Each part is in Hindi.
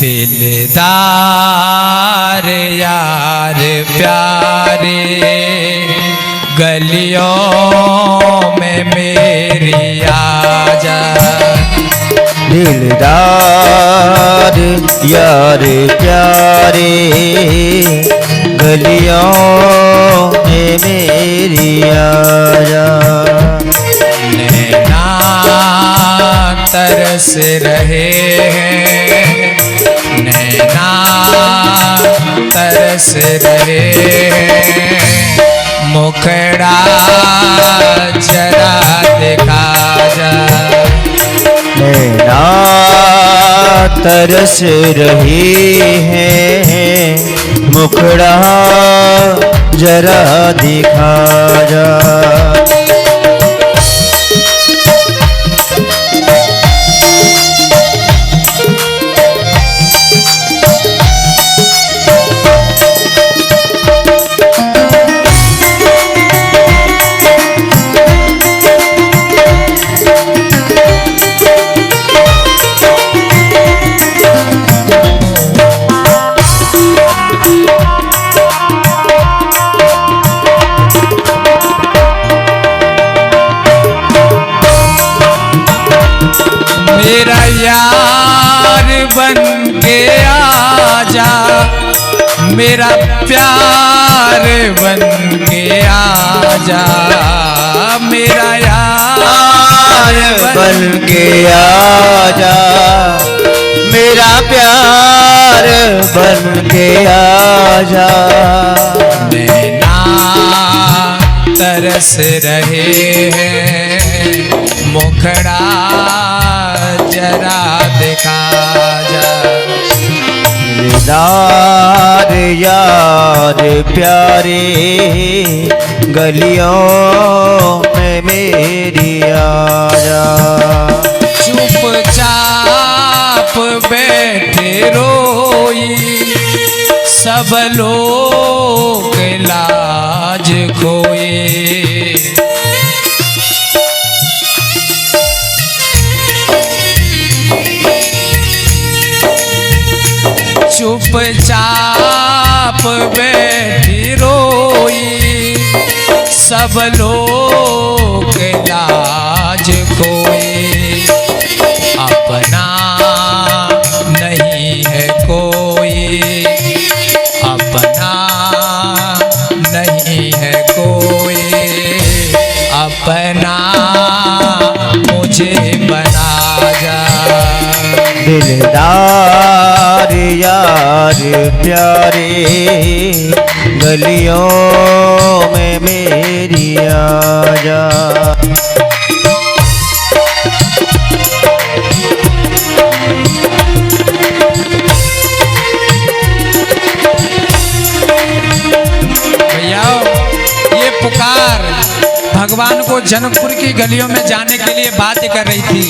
दिलदार यार प्यारे गलियों में मेरी आजा। दिलदार यार प्यारे गलियों में मेरी आजा। नैना तरस रहे हैं, नैना तरस रहे हैं, मुखड़ा जरा दिखा जा। नैना तरस रही है, मुखड़ा जरा दिखा जा। मेरा यार बन के आजा, मेरा प्यार बन के आजा, मेरा यार बन के आजा, मेरा प्यार बन के आजा। नैना तरस रहे हैं, मुखड़ा जरा दिखा जा। दिलदार यार प्यारे गलियों में मेरी आजा। चुपचाप बैठे रोई सब लोग लाज खोए, चुपचाप बैठी रोई सब लोग लाज खोए। अपना नहीं है कोई, अपना नहीं है कोई, अपना मुझे बना जा। दिलदार यार प्यारे गलियों में मेरी आजा। भैया ये पुकार भगवान को जनकपुर की गलियों में जाने के लिए बात कर रही थी।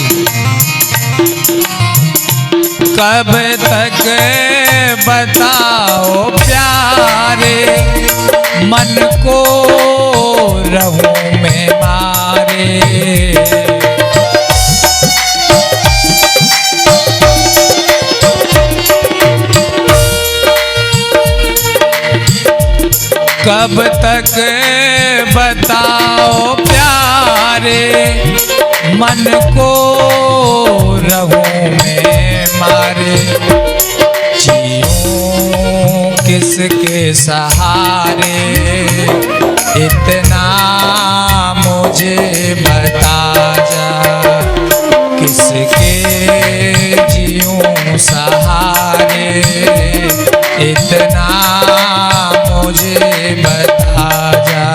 कब तक बताओ प्यारे मन को रहूं मैं मारे। कब तक बताओ प्यारे मन को रहूं मैं मारे। जीऊं किसके सहारे इतना मुझे बता जा। किसके जीऊं सहारे इतना मुझे बता जा।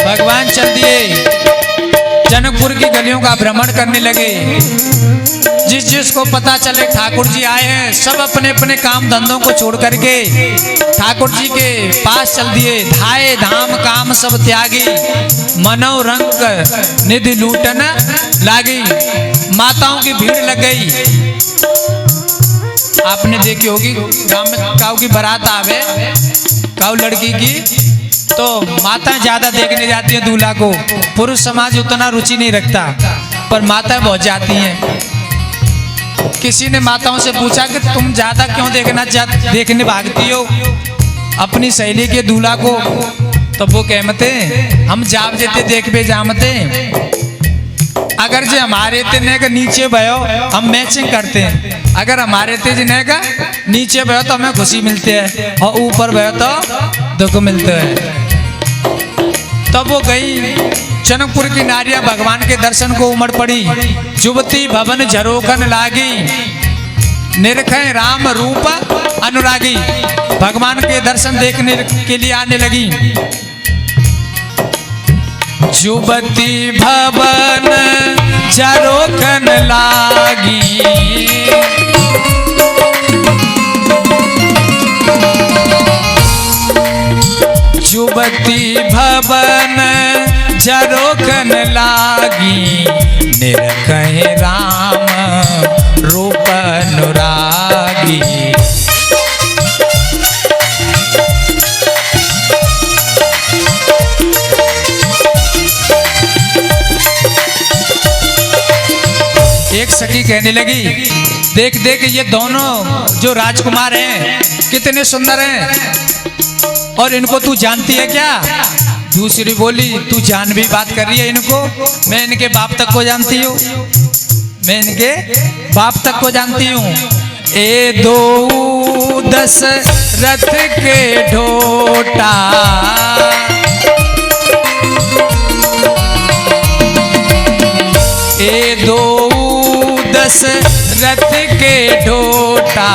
भगवान चल दिए, जनकपुर की गलियों का भ्रमण करने लगे। जिस जिसको पता चले ठाकुर जी आए हैं, सब अपने अपने काम धंधों को छोड़ करके ठाकुर जी के पास चल दिए। धाये धाम काम सब त्यागी, मनो रंग निधि लूटन लागी। माताओं की भीड़ लग गई। आपने देखी होगी गांव में काऊ की बारात आवे, काऊ लड़की की, तो माता ज्यादा देखने जाती है दूल्हा को, पुरुष समाज उतना रुचि नहीं रखता, पर माताएं बहुत जाती हैं। किसी ने माताओं से पूछा कि तुम ज्यादा क्यों देखने भागती हो अपनी सहेली के दूल्हा को, तो वो कहते हम जाप जेते देख पे जामते, अगर जे हमारे तेने का नीचे भयो हम मैचिंग करते हैं, अगर हमारे तेज ने का नीचे भयो तो हमें खुशी मिलती है और ऊपर भयो तो दुख मिलते है। तब वो गई जनकपुर की नारियां भगवान के दर्शन को उमड़ पड़ी। जुवती भवन झरोखन लागी, निरखे राम रूप अनुरागी। भगवान के दर्शन देखने के लिए आने लगी। जुवती भवन झरोखन लागी, जुवती भवन झरोखन लागी, निरखे राम रूप अनुरागी। एक सखी कहने लगी, देख देख ये दोनों जो राजकुमार हैं कितने सुंदर हैं, और इनको तू जानती है क्या? दूसरी बोली, तू जान भी बात कर रही है इनको, मैं इनके बाप तक को जानती हूँ, मैं इनके बाप तक को जानती हूँ। ए दो दशरथ के ढोटा, ए दो दशरथ के ढोटा,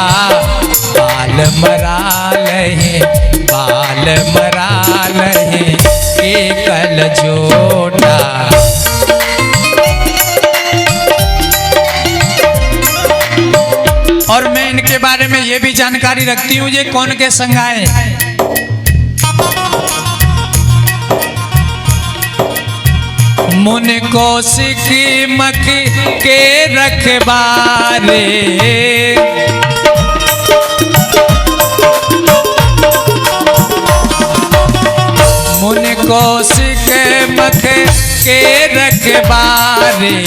बाल मरा लहे, बाल मरा लहे, एकल जोटा। और मैं इनके बारे में ये भी जानकारी रखती हूँ, ये कौन के संग आए। मुन कौशिक मख के रखबारे, मुन कौशिक मख के रखबारे,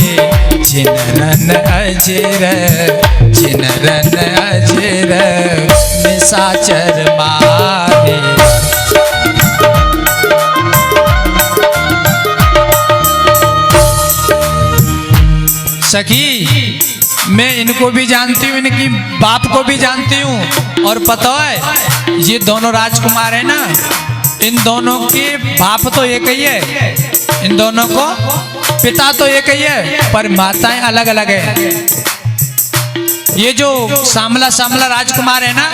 जिनरन अजर, जिनरन अजर निशाचर मारे। सखी मैं इनको भी जानती हूँ, इनकी बाप को भी जानती हूँ, और पता है ये दोनों राजकुमार है ना, इन दोनों के बाप तो एक ही है, इन दोनों को पिता तो एक ही है, पर माताएं अलग अलग है। ये जो सांवला सांवला राजकुमार है ना,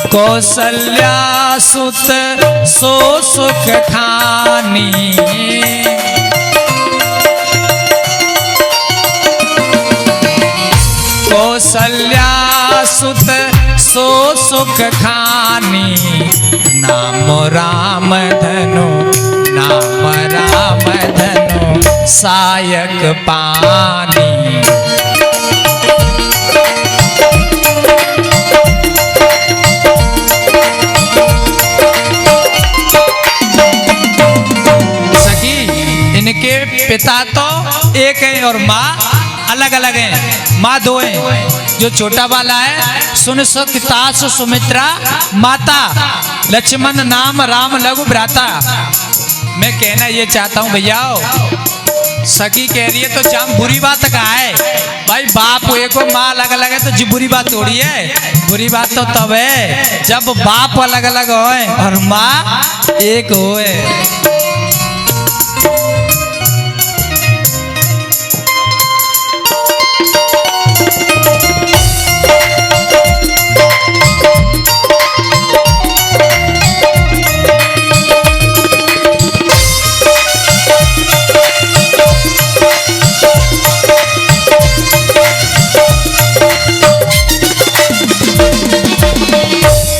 कौसल्या सुत सो सुख खानी, कौसल्या सुत सो सुख खानी, नाम राम धनु, नाम राम धनु सायक पानी। इनके पिता तो एक है और माँ अलग अलग है। माँ दो है, जो छोटा वाला है सुन सुखतास सुमित्रा माता, लक्ष्मण नाम राम लघु भ्राता। मैं कहना ये चाहता हूँ भैया, सखी कह रही है तो जाम बुरी बात कहा है भाई, बाप एक हो माँ अलग अलग है तो जी बुरी बात थोड़ी है। बुरी बात तो तब है जब बाप अलग अलग होए और माँ एक होए।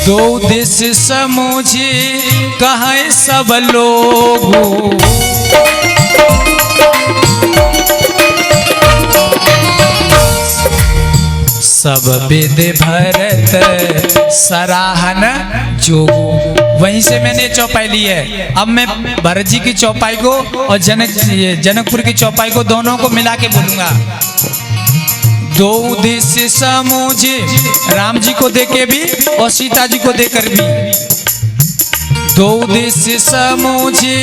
दो दिस समूझी कहे सब लोग, सब वेद भरत सराहन जोगु। वहीं से मैंने चौपाई ली है। अब मैं भरत जी की चौपाई को और जनकपुर की चौपाई को दोनों को मिला के बोलूंगा। दो उद्देश्य समूझे, राम जी को देके भी और सीता जी को देकर भी। दो उद्देश्य समूझे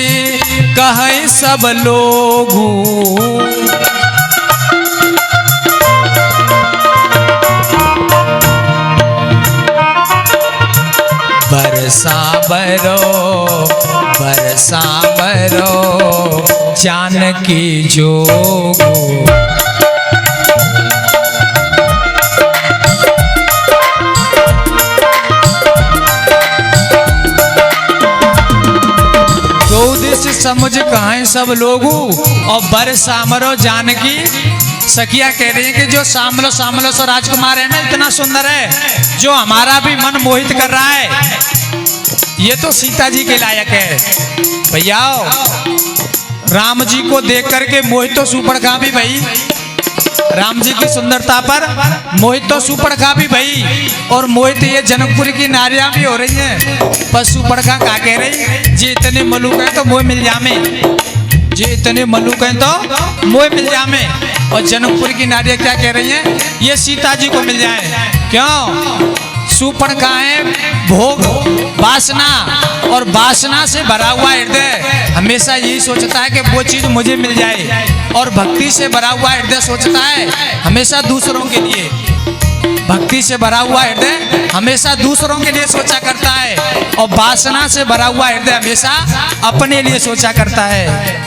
कहे सब लोगू, बरसा बरो जानकी जोगू। समझ कहाँ सब लोग और बर सामरो जानकी सखिया कह रही है कि जो सामलो सो राजकुमार है ना, इतना सुंदर है जो हमारा भी मन मोहित कर रहा है, ये तो सीता जी के लायक है। भैया राम जी को देख करके मोहित तो सुपड़ खा भी भाई, राम जी की सुंदरता पर मोहित तो सुपड़ खा भी भाई, और मोहित ये जनकपुर की नारियां भी हो रही हैं। पर सुपड़ खा क्या कह रही, जे इतने मलूक हैं तो मोह मिल जामे, जे इतने मलूक हैं तो मोह मिल जामे। और जनकपुर की नारियां क्या कह रही हैं, ये सीता जी को मिल जाए। क्यों? सुपड़ खा है भोग वासना, और वासना से भरा हुआ हृदय हमेशा यही सोचता है कि वो चीज मुझे मिल जाए, और भक्ति से भरा हुआ हृदय सोचता है हमेशा दूसरों के लिए। भक्ति से भरा हुआ हृदय हमेशा दूसरों के लिए सोचा करता है, और वासना से भरा हुआ हृदय हमेशा अपने लिए सोचा करता है।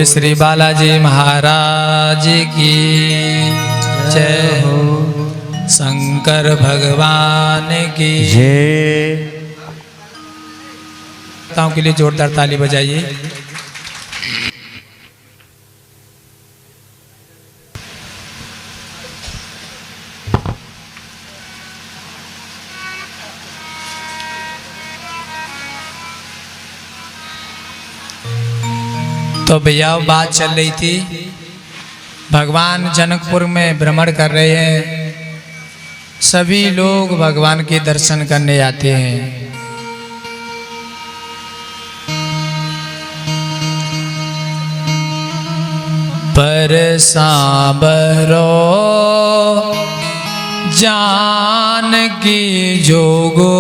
बोले श्री बालाजी महाराज की जय हो, शंकर भगवान की जय। के लिए जोरदार ताली बजाइए। तो भैया बात चल रही थी, भगवान जनकपुर में भ्रमण कर रहे हैं, सभी लोग भगवान के दर्शन करने आते हैं। पर सांबरो जानकी जोगो,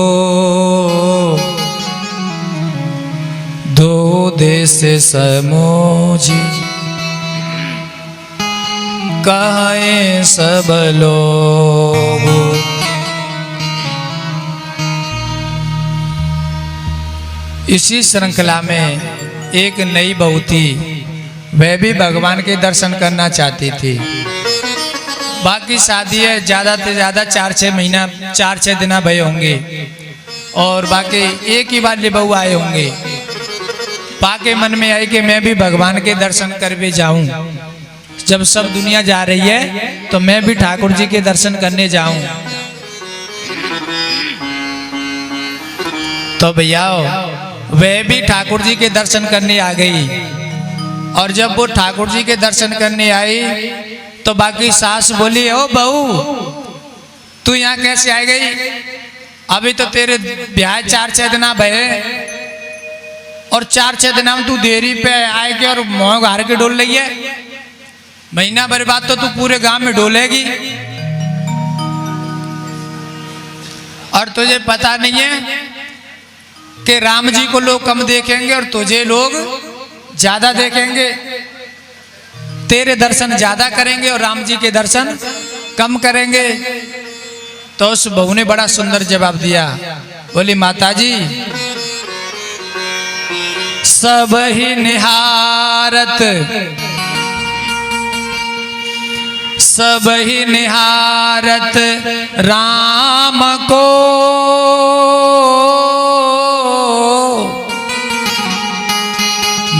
दो देश समूझी कहे सब लोग। इसी श्रृंखला में एक नई बहू थी, वह भी भगवान के दर्शन करना चाहती थी। बाकी शादी है ज़्यादा से ज़्यादा 4-6 महीना 4-6 दिन भय होंगे और बाकी एक ही बार ये बहू आए होंगे। बाकी मन में आई कि मैं भी भगवान के दर्शन कर भी जाऊं। जब सब दुनिया जा रही है तो मैं भी ठाकुर जी के दर्शन करने जाऊं। तो भैया वह भी ठाकुर जी के दर्शन करने आ गई और जब वो ठाकुर जी के दर्शन करने आई तो बाकी सास बोली, ओ बहू तू यहाँ कैसे आ गई? अभी तो तेरे ब्याह 4-6 दिन भये और 4-6 दिन में तू देरी पे आए के और मोह हार के डोल रही है। महीना भर बाद तो तू पूरे गांव में डोलेगी और तुझे पता नहीं है कि राम जी को लोग कम देखेंगे और तुझे लोग ज्यादा देखेंगे। तेरे दर्शन ज्यादा करेंगे और राम जी के दर्शन कम करेंगे। तो उस बहू ने बड़ा सुंदर जवाब दिया, बोली माताजी सब ही निहारत, सब ही निहारत राम को,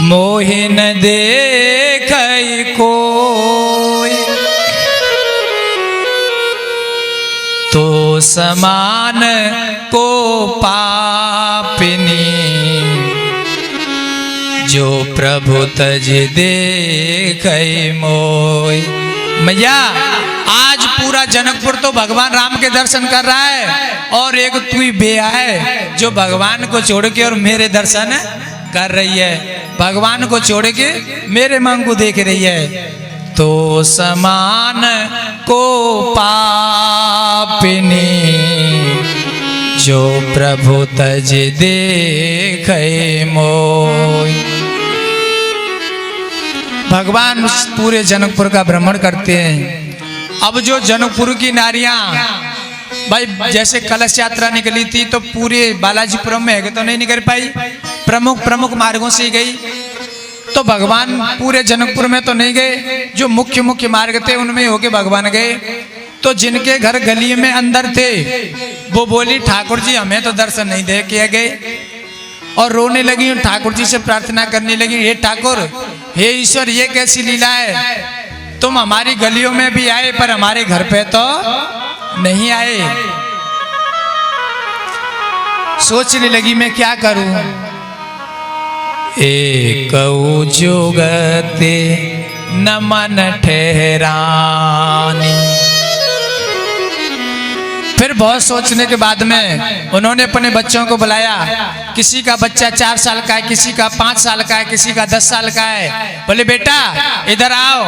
मोहिन देख कोई, तो समान को पापिनी, जो प्रभु तज देख मोय। मैया आज पूरा जनकपुर तो भगवान राम के दर्शन कर रहा है और एक तू ही बेया है जो भगवान को छोड़ के और मेरे दर्शन कर रही है, भगवान को छोड़ के मेरे मांग को देख रही है। तो समान को पापिनी, जो प्रभु तज देख मोय। भगवान पूरे जनकपुर का भ्रमण करते हैं। अब जो जनकपुर की नारियां भाई जैसे कलश यात्रा निकली थी तो पूरे बालाजीपुरम में है तो नहीं निकल पाई, प्रमुख मार्गों से गई। तो भगवान पूरे जनकपुर में तो नहीं गए, जो मुख्य मार्ग थे उनमें होके भगवान गए। तो जिनके घर गली में अंदर थे वो बोली ठाकुर जी हमें तो दर्शन नहीं दे के गए, और रोने लगी, ठाकुर जी से प्रार्थना करने लगी, हे ठाकुर हे ईश्वर ये कैसी लीला है, तुम हमारी गलियों में भी आए पर हमारे घर पे तो नहीं आए। सोचने लगी मैं क्या करूं। एक जुगते नमन ठहरानी। फिर बहुत सोचने के बाद में उन्होंने अपने बच्चों को बुलाया। किसी का बच्चा 4 साल का है, किसी का 5 साल का है, किसी का 10 साल का है। बोले बेटा इधर आओ,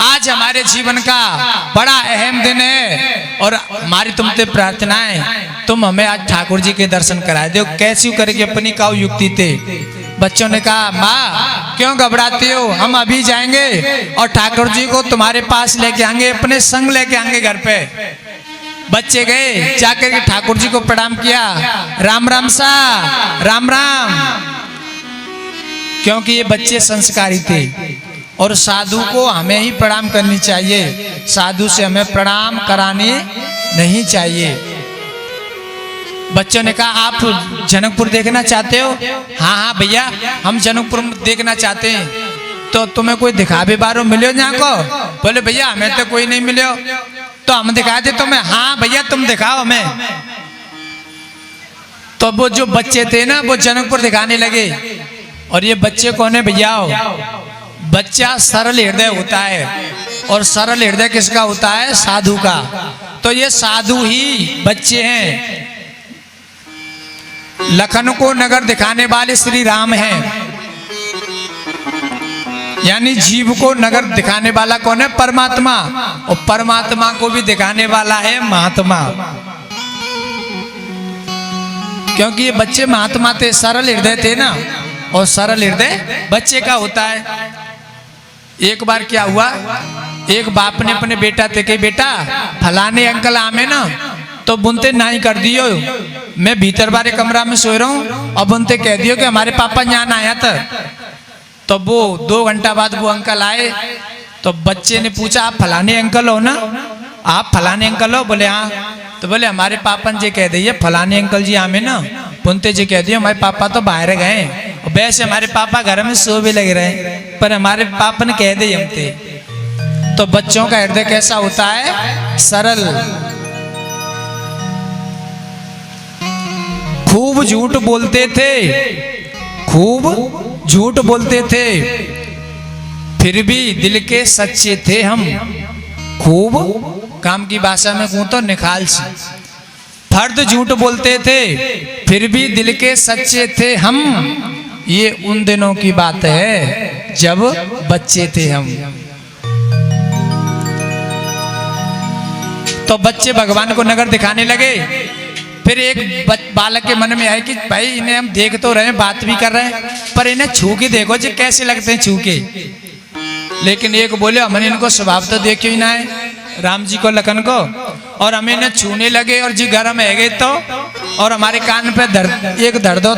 आज हमारे जीवन का बड़ा अहम दिन है और हमारी तुमसे प्रार्थना है, तुम हमें आज ठाकुर जी के दर्शन कराए दो। कैसी करके अपनी काउ युक्ति थे। बच्चों ने कहा माँ क्यों घबराते हो, हम अभी जाएंगे और ठाकुर जी को तुम्हारे पास लेके आएंगे, अपने संग लेके आएंगे घर पे। बच्चे गए, जाकर के ठाकुर जी को प्रणाम किया, राम राम सा, राम राम, क्योंकि ये बच्चे संस्कारी थे। और साधु को हमें ही प्रणाम करनी चाहिए, साधु से हमें प्रणाम कराने नहीं चाहिए। बच्चों ने कहा आप जनकपुर देखना चाहते हो? हाँ हाँ भैया हम जनकपुर देखना चाहते हैं। तो तुम्हें कोई दिखावे बारो मिले यहाँ को? बोले भैया हमें तो कोई नहीं मिले। तो हम दिखा दे तुम्हें। हाँ भैया तुम दिखाओ हमें। तो वो जो बच्चे थे ना वो जनकपुर दिखाने लगे। और ये बच्चे कौन है भैया? बच्चा सरल हृदय होता है, और सरल हृदय किसका होता है? साधु का। तो ये साधु ही बच्चे हैं। लखन को नगर दिखाने वाले श्री राम हैं, यानी जीव को नगर दिखाने वाला कौन है? परमात्मा। और परमात्मा को भी दिखाने वाला है महात्मा। क्योंकि ये बच्चे महात्मा थे, सरल हृदय थे ना, और सरल हृदय बच्चे का होता है। एक बार क्या हुआ, एक बाप ने अपने बेटा थे कि बेटा फलाने अंकल आमे ना, तो बुनते नहीं कर दियो, मैं भीतर बारे कमरा में सो रहा हूँ और बुनते कह दियो कि हमारे पापा यहाँ आया था। तो वो 2 घंटा बाद वो अंकल आए। तो बच्चे ने पूछा आप फलाने अंकल हो ना? आप फलाने अंकल हो? बोले हाँ। तो बोले हमारे पापा जी कह दिए फलाने अंकल जी आमे ना, बुनते जी कह दियो हमारे पापा तो बाहर गए, वैसे हमारे पापा घर में सो भी लग रहे, पर हमारे पापा ने कह दिए हम थे। तो बच्चों का हृदय कैसा होता है? सरल। खूब झूठ बोलते थे, खूब झूठ बोलते थे, फिर भी दिल के सच्चे थे हम। खूब काम की भाषा में कहूं तो निखालस। फर्द झूठ बोलते थे फिर भी दिल के सच्चे थे हम। ये उन दिनों की बात है जब बच्चे थे हम। तो बच्चे भगवान को नगर दिखाने लगे। फिर एक बालक के मन में आया कि भाई इन्हें हम देख तो रहे हैं, बात भी कर रहे हैं, पर इन्हें छू के देखो जी कैसे लगते हैं छू के। लेकिन एक बोले हमने इनको स्वभाव तो देखे ही ना है, राम जी को लखन को, और हमें इन्हें छूने लगे और जी गर्म है गए तो, और हमारे कान पे एक धर दो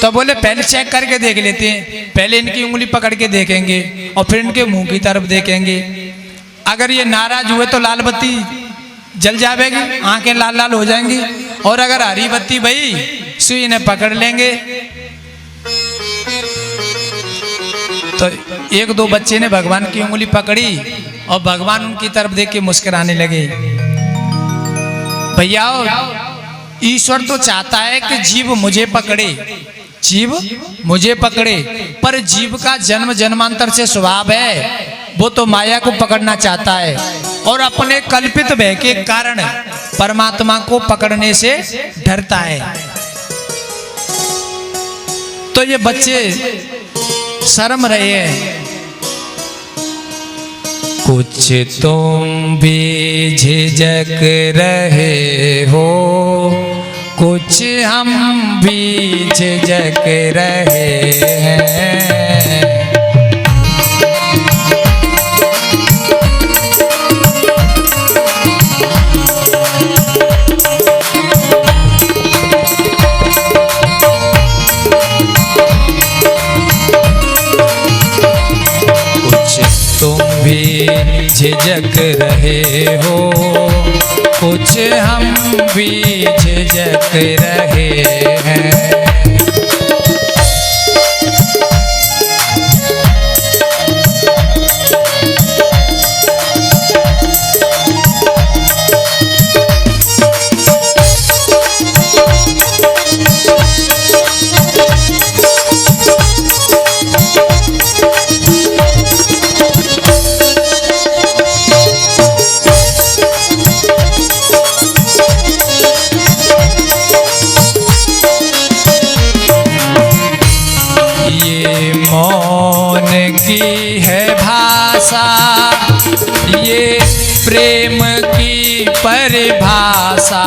तो बोले पहले चेक करके देख लेते हैं, पहले इनकी उंगली पकड़ के देखेंगे और फिर इनके मुंह की तरफ देखेंगे। अगर ये नाराज हुए तो लाल बत्ती जल जाएगी, आंखें लाल लाल हो जाएंगी, और अगर हरी बत्ती भाई सुई इन्हें पकड़ लेंगे। तो 1-2 बच्चे ने भगवान की उंगली पकड़ी और भगवान उनकी तरफ देख के मुस्कुराने लगे। भैया ईश्वर तो चाहता है कि जीव मुझे पकड़े, जीव मुझे पकड़े, पर जीव का जन्म जन्मांतर से स्वभाव है, वो तो माया को पकड़ना चाहता है और अपने कल्पित भय के कारण परमात्मा को पकड़ने से डरता है। तो ये बच्चे शर्म रहे हैं। कुछ तुम भी झिझक रहे हो, कुछ हम भी झिझक रहे हैं। झिझक रहे हो, कुछ हम भी झिझक रहे हैं। की है भाषा, ये प्रेम की परिभाषा,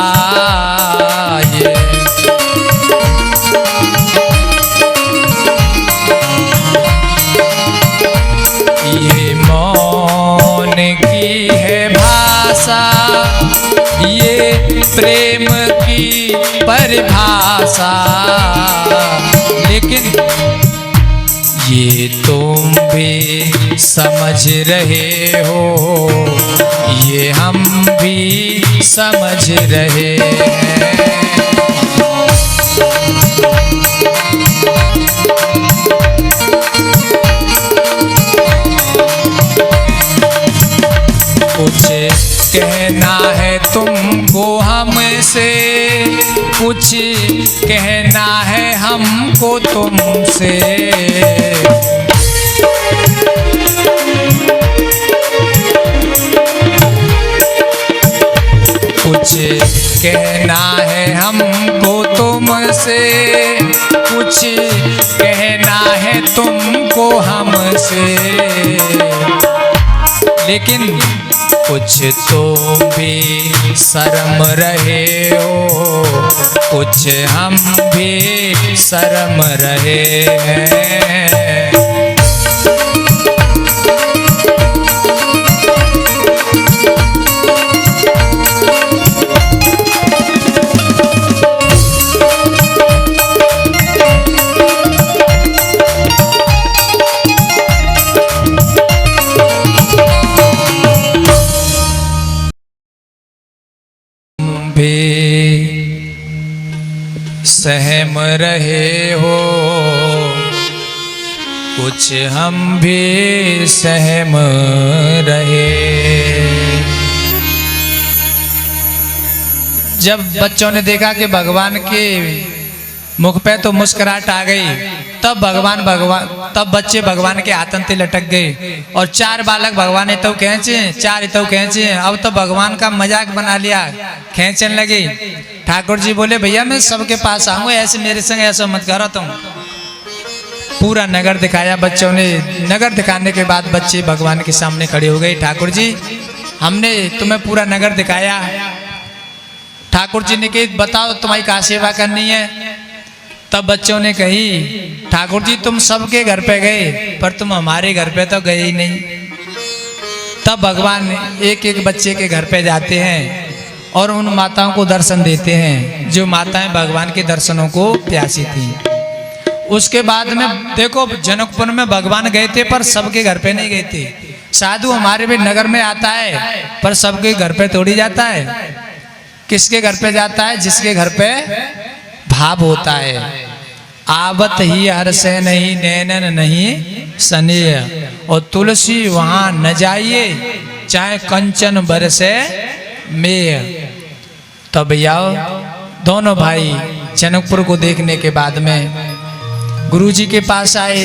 ये मौन की है भाषा, ये प्रेम की परिभाषा। लेकिन ये तुम भी समझ रहे हो, ये हम भी समझ रहे हैं। कुछ कहना है तुमको हमसे, कुछ कहना है हमको तुमसे। कुछ कहना है हमको तुमसे, कुछ कहना है तुमको हमसे, लेकिन कुछ तो भी शर्म रहे हो, कुछ हम भी शर्म रहे हैं। सहम रहे हो, कुछ हम भी सहम रहे। जब बच्चों ने देखा कि भगवान के मुख पे तो मुस्कुराहट आ गई, तब तब बच्चे भगवान के आतंते लटक गए और चार बालक भगवान तो खींचे, चार तो खींचे। अब तो भगवान का मजाक बना लिया, खींचने लगे। ठाकुर जी बोले भैया मैं सबके पास आऊंगा, ऐसे मेरे संग ऐसा मत करो तुम। पूरा नगर दिखाया बच्चों ने। नगर दिखाने के बाद बच्चे भगवान के सामने खड़े हो गए। ठाकुर जी हमने तुम्हें पूरा नगर दिखाया। ठाकुर जी ने कही बताओ तुम्हारी क्या सेवा करनी है। तब बच्चों ने कही ठाकुर जी तुम सबके घर पे गए पर तुम हमारे घर पे तो गए ही नहीं। तब भगवान एक एक बच्चे के घर पे जाते हैं और उन माताओं को दर्शन देते हैं जो माताएं भगवान के दर्शनों को प्यासी थी। उसके बाद में देखो जनकपुर में भगवान गए थे पर सबके घर पे नहीं गए थे। साधु हमारे भी नगर में आता है पर सबके घर पे थोड़ी जाता है। किसके घर पे जाता है? जिसके घर पे भाव होता है। आवत ही हर से नहीं नैनन नहीं स्नेह, और तुलसी वहां न जाइए चाहे कंचन बरसे मेह। तो भैया दोनों भाई जनकपुर को देखने के बाद में गुरुजी के पास आए।